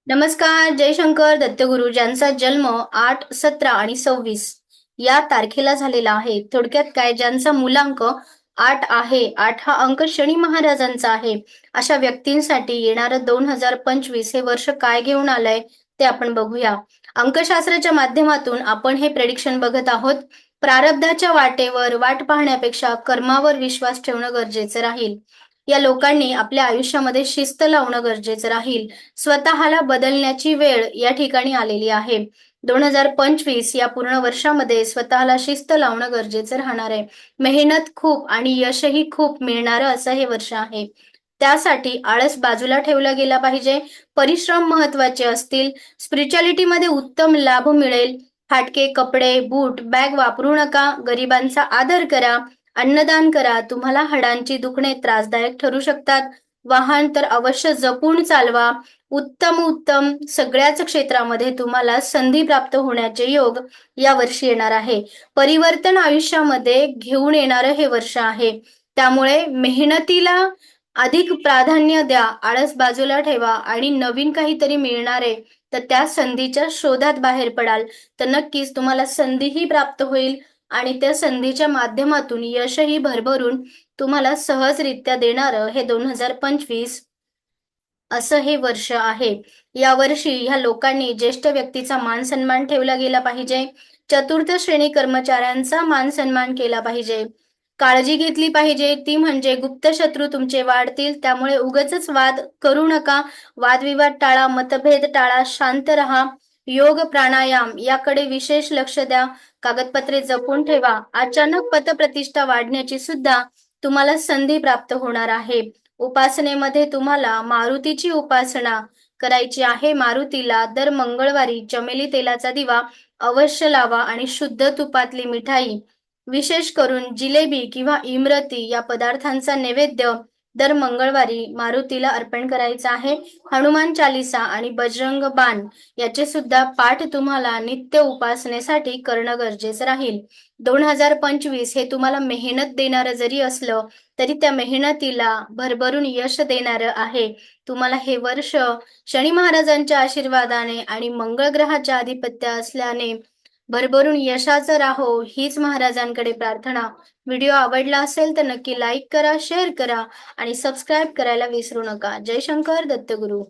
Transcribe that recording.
नमस्कार. जयशंकर दत्तगुरु ज्यांचा जन्म 8, 17 आणि 26 या तारखेला झालेला आहे. थोडक्यात काय, ज्यांचा मूलांक 8 आहे, 8 हा अंक शनी महाराजांचा आहे, अशा व्यक्तींसाठी येणारं 2025 हे वर्ष काय घेऊन आलंय ते आपण बघूया. अंकशास्त्राच्या माध्यमातून आपण हे प्रेडिक्शन बघत आहोत. प्रारब्धाच्या वाटेवर वाट पाहण्यापेक्षा कर्मावर विश्वास ठेवणं गरजेचं राहील. या लोकांनी आपल्या आयुष्यामध्ये शिस्त लावणं गरजेचं राहील. स्वतःला बदलण्याची वेळ या ठिकाणी आलेली आहे. 2025 या पूर्ण वर्षामध्ये स्वतःला शिस्त लावणं गरजेचं राहणार आहे. मेहनत खूप आणि यशही खूप मिळणारं असं हे वर्ष आहे. त्यासाठी आळस बाजूला ठेवला गेला पाहिजे. परिश्रम महत्वाचे असतील. स्पिरिच्युअलिटीमध्ये उत्तम लाभ मिळेल. फाटके कपडे, बूट, बॅग वापरू नका. गरिबांचा आदर करा. अन्नदान करा. तुम्हाला हाडांची दुखणे त्रासदायक ठरू शकतात. वाहन तर अवश्य जपून चालवा. उत्तम सगळ्याच क्षेत्रामध्ये तुम्हाला संधी प्राप्त होण्याचे योग या वर्षी येणार आहे. परिवर्तन आयुष्यामध्ये घेऊन येणारं हे वर्ष आहे. त्यामुळे मेहनतीला अधिक प्राधान्य द्या. आळस बाजूला ठेवा आणि नवीन काहीतरी मिळणार आहे तर त्या संधीच्या शोधात बाहेर पडाल तर नक्कीच तुम्हाला संधीही प्राप्त होईल आणि त्या संधीच्या माध्यमातून यशही भरभरून तुम्हाला सहजरित्या देणारं हे 2025 असं हे वर्ष आहे. या वर्षी ह्या लोकांनी ज्येष्ठ व्यक्तीचा मान सन्मान ठेवला गेला पाहिजे. चतुर्थ श्रेणी कर्मचाऱ्यांचा मान सन्मान केला पाहिजे. काळजी घेतली पाहिजे ती म्हणजे गुप्त शत्रू तुमचे वाढतील, त्यामुळे उगाचच वाद करू नका. वादविवाद टाळा, मतभेद टाळा, शांत राहा. योग प्राणायाम याकडे विशेष लक्ष द्या. कागदपत्रे जपून ठेवा. अचानक पतप्रतिष्ठा वाढण्याची सुद्धा तुम्हाला संधी प्राप्त होणार आहे. उपासनेमध्ये तुम्हाला मारुतीची उपासना करायची आहे. मारुतीला दर मंगळवारी चमेली तेलाचा दिवा अवश्य लावा आणि शुद्ध तुपातली मिठाई, विशेष करून जिलेबी किंवा इमरती या पदार्थांचा नैवेद्य दर मंगळवारी मारुतीला अर्पण करायचा आहे. हनुमान चालीसा आणि बजरंग बाण याचे सुद्धा पाठ तुम्हाला नित्य उपासनेसाठी करणं गरजेचं राहील. 2025 हे तुम्हाला मेहनत देणारं जरी असलं तरी त्या मेहनतीला भरभरून यश देणारं आहे. तुम्हाला हे वर्ष शनी महाराजांच्या आशीर्वादाने आणि मंगळ ग्रहाच्या आधिपत्य असल्याने भरभरून यशाचं राहो हीच महाराजांकडे प्रार्थना. व्हिडिओ आवडला असेल तर नक्की लाईक करा, शेअर करा आणि सबस्क्राईब करायला विसरू नका. जयशंकर दत्तगुरु.